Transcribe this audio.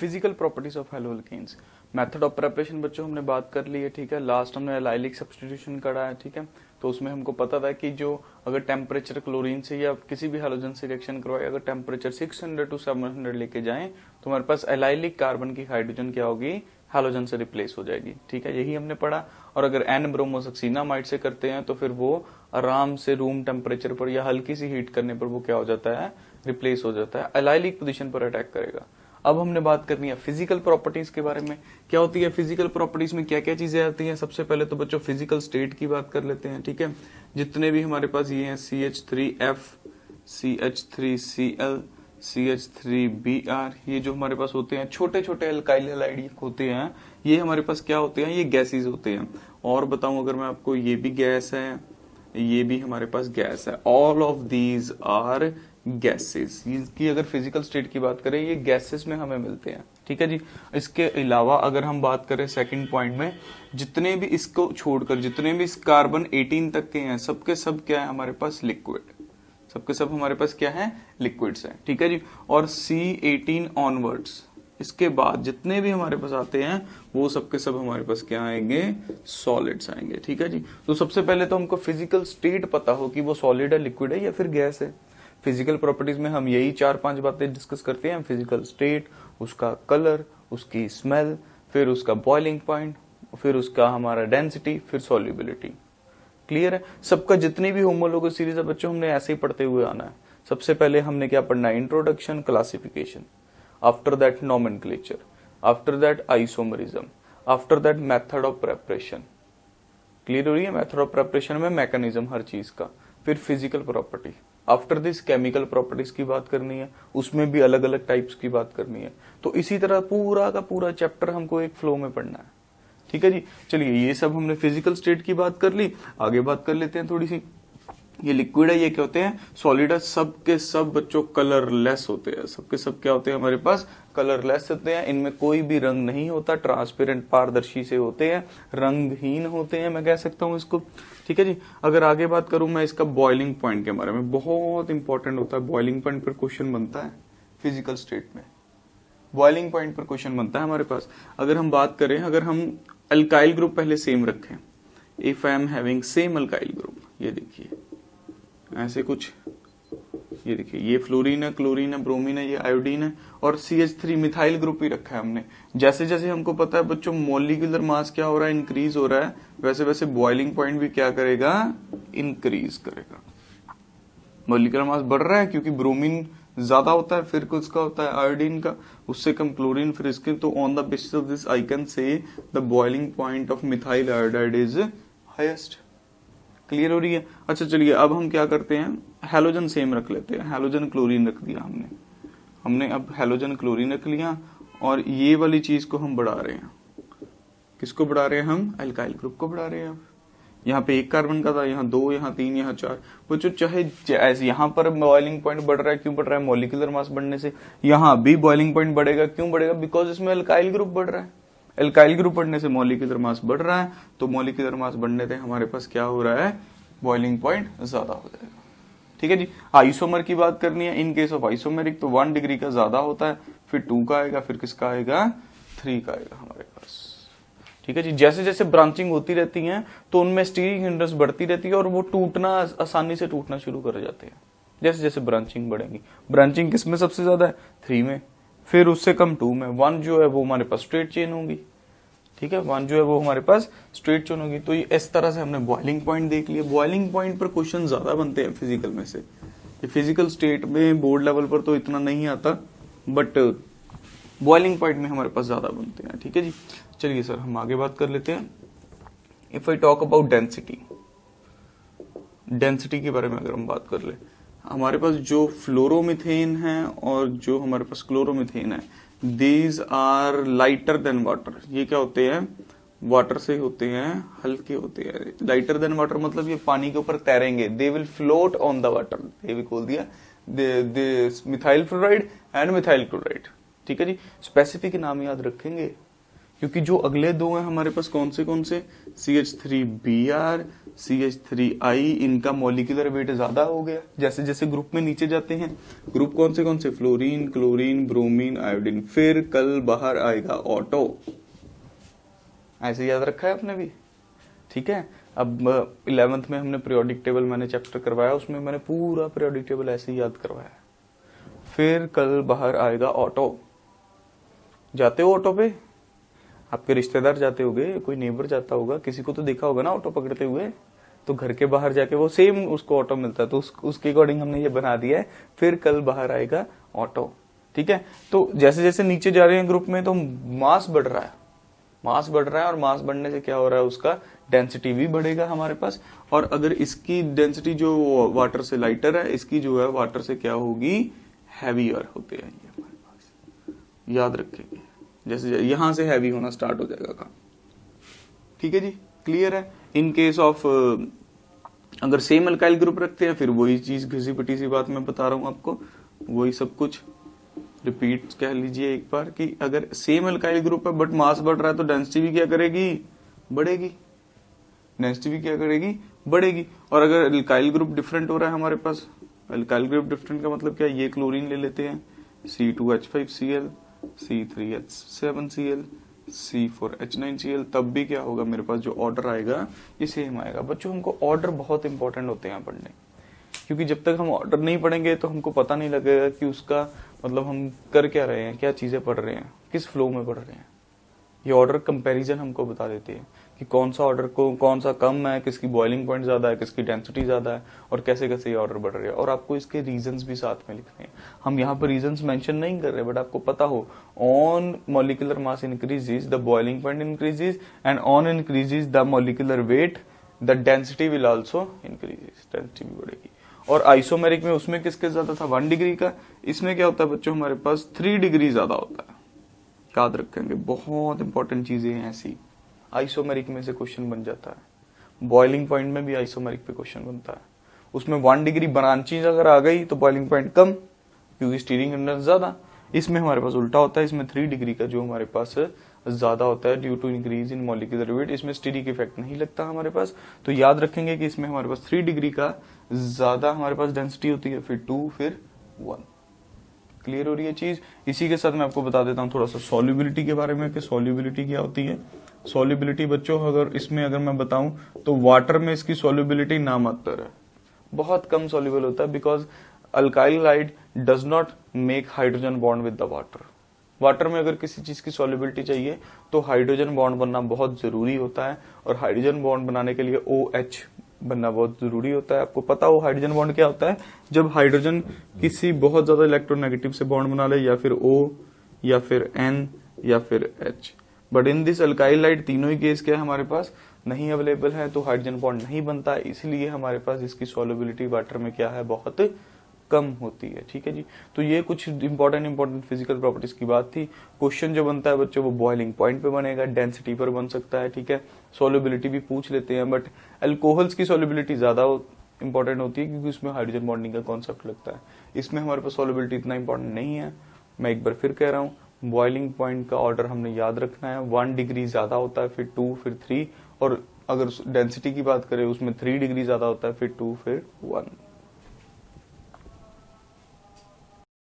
Physical properties of halo alkanes. Method of preparation बच्चों हमने बात कर ली है, ठीक है। लास्ट हमने एलाइलिक सब्स्टिट्यूशन करा है, ठीक है। तो उसमें हमको पता था कि जो अगर टेम्परेचर क्लोरीन से या किसी भी हेलोजन से रिएक्शन करवाए, अगर टेम्परेचर 600 to 700 लेके जाएं तो हमारे पास एलाइलिक कार्बन की हाइड्रोजन क्या होगी, हेलोजन से रिप्लेस हो जाएगी, ठीक है। यही हमने पढ़ा। और अगर एन ब्रोमोसक्सीनामाइड से करते हैं तो फिर वो आराम से रूम टेम्परेचर पर या हल्की सी हीट करने पर वो क्या हो जाता है, रिप्लेस हो जाता है, एलाइलिक पोजीशन पर अटैक करेगा। अब हमने बात करनी है फिजिकल प्रॉपर्टीज के बारे में। क्या होती है फिजिकल प्रॉपर्टीज में, क्या क्या चीजें आती हैं। सबसे पहले तो बच्चों फिजिकल स्टेट की बात कर लेते हैं, ठीक है। जितने भी हमारे पास ये हैं CH3F, CH3Cl, CH3Br, ये जो हमारे पास होते हैं छोटे छोटे अल्काइल हैलाइड होते हैं, ये हमारे पास क्या होते हैं, ये गैसेज होते हैं। और बताऊं अगर मैं आपको, ये भी गैस है, ये भी हमारे पास गैस है। All of these are gases. इसकी अगर फिजिकल स्टेट की बात करें, ये गैसेस में हमें मिलते हैं, ठीक है जी। इसके अलावा अगर हम बात करें सेकंड पॉइंट में, जितने भी इसको छोड़कर जितने भी इस कार्बन 18 तक के हैं, सबके सब क्या है हमारे पास, लिक्विड। सबके सब हमारे पास क्या है, लिक्विड्स हैं, ठीक है जी। और C18 ऑनवर्ड्स, इसके बाद जितने भी हमारे पास आते हैं वो सबके सब हमारे पास क्या आएंगे, सॉलिड्स आएंगे, ठीक है जी। तो सबसे पहले तो हमको फिजिकल स्टेट पता हो कि वो सॉलिड है, लिक्विड है या फिर गैस है। फिजिकल प्रॉपर्टीज में हम यही 4-5 बातें डिस्कस करते हैं। फिजिकल स्टेट, उसका कलर, उसकी स्मेल, फिर उसका बॉइलिंग पॉइंट, फिर उसका हमारा डेंसिटी, फिर सॉल्युबिलिटी। क्लियर है। सबका जितनी भी होमोलोगस सीरीज है बच्चों, हमने ऐसे ही पढ़ते हुए आना है। सबसे पहले हमने क्या पढ़ना है, introduction, classification, after that nomenclature, after that isomerism, after that method of preparation. Clear हो रही है। मेथड ऑफ प्रेपरेशन में मैकेनिज्म हर चीज का, फिर physical property, after this chemical properties की बात करनी है, उसमें भी अलग अलग टाइप्स की बात करनी है। तो इसी तरह पूरा का पूरा चैप्टर हमको एक फ्लो में पढ़ना है, ठीक है जी। चलिए ये सब हमने फिजिकल स्टेट की बात कर ली। आगे बात कर लेते हैं थोड़ी सी। ये लिक्विड है, ये क्या होते हैं, सॉलिड है। सबके सब बच्चों कलरलेस होते हैं। सबके सब क्या होते हैं हमारे पास, कलरलेस होते हैं। इनमें कोई भी रंग नहीं होता, ट्रांसपेरेंट पारदर्शी से होते हैं, रंगहीन होते हैं, मैं कह सकता हूं इसको, ठीक है जी। अगर आगे बात करूं मैं इसका बॉइलिंग पॉइंट के बारे में, बहुत इंपॉर्टेंट होता है। बॉइलिंग पॉइंट पर क्वेश्चन बनता है फिजिकल स्टेट में। बॉइलिंग पॉइंट पर क्वेश्चन बनता है हमारे पास। अगर हम बात करें, अगर हम अल्काइल ग्रुप पहले सेम रखें, if I am having same alkyl group, ये देखिए ऐसे कुछ, ये देखिए ये फ्लोरीन है, क्लोरीन है, ब्रोमीन है, ये आयोडीन है, और CH3 मिथाइल ग्रुप ही रखा है हमने। जैसे जैसे हमको पता है बच्चों मॉलिक्यूलर मास क्या हो रहा है, इंक्रीज हो रहा है, वैसे वैसे बॉइलिंग पॉइंट भी क्या करेगा, इंक्रीज करेगा। मॉलिक्यूलर मास बढ़ रहा है क्योंकि ब्रोमीन ज्यादा होता है, फिर उसका होता है आयोडीन का, उससे कम क्लोरीन, फिर इसके। तो on the basis of this I can say the boiling point of methyl iodide is highest. Clear हो रही है। अच्छा चलिए अब हम क्या करते हैं, हेलोजन सेम रख लेते हैं। हेलोजन क्लोरीन रख दिया हमने अब हेलोजन क्लोरीन रख लिया, और ये वाली चीज को हम बढ़ा रहे हैं। किसको बढ़ा रहे हैं हम, अल्काइल ग्रुप को बढ़ा रहे हैं। अब यहाँ पे 1 कार्बन का था, यहाँ 2, यहाँ 3, यहाँ 4। बच्चों चाहे ऐसे यहाँ पर बॉइलिंग पॉइंट बढ़ रहा है, क्यों बढ़ रहा है, मॉलिक्यूलर मास बढ़ने से। यहाँ भी बॉइलिंग पॉइंट बढ़ेगा, क्यों बढ़ेगा, बिकॉज इसमें अल्काइल ग्रुप बढ़ रहा है। एल्काइल ग्रुप बढ़ने से मॉलिक्यूलर मास बढ़ रहा है, तो मॉलिक्यूलर मास बढ़ने से हमारे पास क्या हो रहा है, बॉइलिंग पॉइंट ज्यादा हो जाएगा, ठीक है जी। आइसोमर की बात करनी है। इन केस ऑफ आइसोमेरिक तो 1 डिग्री का ज्यादा होता है, फिर 2 का आएगा, फिर किसका आएगा, 3 का आएगा हमारे पास, ठीक है जी। जैसे जैसे ब्रांचिंग होती रहती है तो उनमें स्टीरिंग हिंड्रेंस बढ़ती रहती है और वो टूटना, आसानी से टूटना शुरू कर जाते हैं जैसे जैसे ब्रांचिंग बढ़ेगी। ब्रांचिंग किस में सबसे ज्यादा है, 3 में, फिर उससे कम 2 में, 1 जो है वो हमारे पास स्ट्रेट चेन होगी, ठीक है। 1 जो है वो हमारे पास स्ट्रेट चेन होगी। तो ये इस तरह से हमने बॉइलिंग पॉइंट देख लिया। बॉइलिंग पॉइंट पर क्वेश्चन ज्यादा बनते हैं फिजिकल में से। ये फिजिकल स्टेट में बोर्ड लेवल पर तो इतना नहीं आता, बट बॉइलिंग पॉइंट में हमारे पास ज्यादा बनते हैं, ठीक है जी। चलिए सर हम आगे बात कर लेते हैं। If I talk about density, density के बारे में अगर हम बात कर ले, हमारे पास जो फ्लोरोमीथेन है और जो हमारे पास क्लोरोमीथेन है, these are lighter than water. ये क्या होते हैं, वाटर से होते हैं, हल्के होते हैं। लाइटर देन वाटर मतलब ये पानी के ऊपर तैरेंगे, they will float on the water. ये भी खोल दिया, methyl fluoride and methyl chloride, ठीक है जी। स्पेसिफिक नाम याद रखेंगे क्योंकि जो अगले दो हैं हमारे पास कौन से CH3Br, CH3I, इनका मॉलिक्यूलर वेट ज्यादा हो गया जैसे जैसे ग्रुप में नीचे जाते हैं। ग्रुप कौन से फ्लोरीन, क्लोरीन, ब्रोमीन, आयोडीन। फिर कल बाहर आएगा ऑटो। ऐसे याद रखा है आपने भी, ठीक है। अब 11th में हमने पीरियोडिक टेबल मैंने चैप्टर करवाया, उसमें मैंने पूरा पीरियोडिक टेबल ऐसे ही याद करवाया। फिर कल बाहर आएगा ऑटो। जाते हो ऑटो पे? आपके रिश्तेदार जाते होंगे, कोई नेबर जाता होगा, किसी को तो देखा होगा ना ऑटो पकड़ते हुए, तो घर के बाहर जाके वो सेम उसको ऑटो मिलता है, तो उसके अकॉर्डिंग हमने ये बना दिया है, फिर कल बाहर आएगा ऑटो, ठीक है। तो जैसे जैसे नीचे जा रहे हैं ग्रुप में तो मास बढ़ रहा है, मास बढ़ रहा है, और मास बढ़ने से क्या हो रहा है, उसका डेंसिटी भी बढ़ेगा हमारे पास। और अगर इसकी डेंसिटी जो वाटर से लाइटर है, इसकी जो है वाटर से क्या होगी, हैवियर होते हैं ये हमारे पास, याद रखेंगे। जैसे यहां से हैवी होना स्टार्ट हो जाएगा काम, ठीक है जी, क्लियर है। इन केस ऑफ अगर सेम अल्काइल ग्रुप रखते हैं, फिर वही चीज घिसी पिटी सी बात मैं बता रहा हूं आपको, वही सब कुछ रिपीट कह लीजिए एक बार कि अगर सेम अल्काइल ग्रुप है बट मास बढ़ रहा है तो डेंसिटी भी क्या करेगी, बढ़ेगी। डेंसिटी भी क्या करेगी, बढ़ेगी। और अगर अल्काइल ग्रुप डिफरेंट हो रहा है हमारे पास, अल्काइल ग्रुप डिफरेंट का मतलब क्या, ये क्लोरीन ले लेते हैं, C2H5Cl, C3H7Cl, C4H9Cl, तब भी क्या होगा, मेरे पास जो ऑर्डर आएगा ये सेम आएगा। बच्चों हमको ऑर्डर बहुत इंपॉर्टेंट होते हैं पढ़ने, क्योंकि जब तक हम ऑर्डर नहीं पढ़ेंगे तो हमको पता नहीं लगेगा कि उसका मतलब हम कर क्या रहे हैं, क्या चीजें पढ़ रहे हैं, किस फ्लो में पढ़ रहे हैं। ये ऑर्डर कंपैरिजन हमको बता देती है कि कौन सा ऑर्डर को कौन सा कम है, किसकी बॉइलिंग पॉइंट ज्यादा है, किसकी डेंसिटी ज्यादा है, और कैसे कैसे ये ऑर्डर बढ़ रहे हैं। और आपको इसके रीजंस भी साथ में लिखने हैं। हम यहाँ पर रीजंस मेंशन नहीं कर रहे, बट आपको पता हो, on molecular mass increases the boiling point increases, and on increases the molecular weight the density will also increases, density भी बढ़ेगी। और आइसोमेरिक में उसमें किसके ज्यादा था, 1 डिग्री का। इसमें क्या होता है बच्चों, हमारे पास 3 डिग्री ज्यादा होता है, याद रखेंगे, बहुत इंपॉर्टेंट चीजें हैं ऐसी। आइसोमेरिक में से क्वेश्चन बन जाता है, बॉइलिंग पॉइंट में भी आइसोमेरिक पे क्वेश्चन बनता है। उसमें 1 डिग्री ब्रांचीज अगर आ गई तो बॉइलिंग पॉइंट कम, क्योंकि स्टीरिंग इंडेक्स ज्यादा। इसमें हमारे पास उल्टा होता है, इसमें 3 डिग्री का जो हमारे पास ज्यादा होता है due to increase in molecular weight, इसमें स्टीरिक इफेक्ट नहीं लगता हमारे पास। तो याद रखेंगे कि इसमें हमारे पास 3 डिग्री का ज्यादा हमारे पास डेंसिटी होती है, फिर 2, फिर 1। क्लियर हो रही है चीज। इसी के साथ मैं आपको बता देता हूँ थोड़ा सा सॉल्युबिलिटी के बारे में कि सॉल्युबिलिटी क्या होती है। सॉल्युबिलिटी बच्चों अगर मैं बताऊं तो वाटर में इसकी सॉल्युबिलिटी नामात्र है, बहुत कम सॉल्युबल होता है, because alkyl hide does not make hydrogen bond with the water. Water में अगर किसी चीज की सॉल्युबिलिटी चाहिए तो हाइड्रोजन बॉन्ड बनना बहुत जरूरी होता है, और हाइड्रोजन बॉन्ड बनाने के लिए OH बनना बहुत जरूरी होता है। आपको पता हो हाइड्रोजन बॉन्ड क्या होता है, जब हाइड्रोजन किसी बहुत ज्यादा इलेक्ट्रोनेगेटिव से बॉन्ड बना ले, या फिर O, या फिर N, या फिर H। But in this alkyl hide तीनों ही केस क्या है हमारे पास नहीं अवेलेबल है, तो हाइड्रोजन बॉन्ड नहीं बनता, इसलिए हमारे पास इसकी सॉल्युबिलिटी वाटर में क्या है, बहुत कम होती है, ठीक है जी। तो ये कुछ इंपॉर्टेंट फिजिकल प्रॉपर्टीज की बात थी। क्वेश्चन जो बनता है बच्चों वो बॉइलिंग पॉइंट पे बनेगा, डेंसिटी पर बन सकता है, ठीक है। सॉल्युबिलिटी भी पूछ लेते हैं, बट अल्कोहल्स की सॉल्युबिलिटी ज्यादा इंपॉर्टेंट होती है, क्योंकि उसमें हाइड्रोजन बॉन्डिंग का कॉन्सेप्ट लगता है। इसमें हमारे पास सॉल्युबिलिटी इतना इंपॉर्टेंट नहीं है। मैं एक बार फिर कह रहा हूँ, बॉइलिंग पॉइंट का ऑर्डर हमने याद रखना है, 1 डिग्री ज्यादा होता है, फिर 2, फिर 3, और अगर डेंसिटी की बात करें उसमें 3 डिग्री ज्यादा होता है, फिर 2, फिर 1।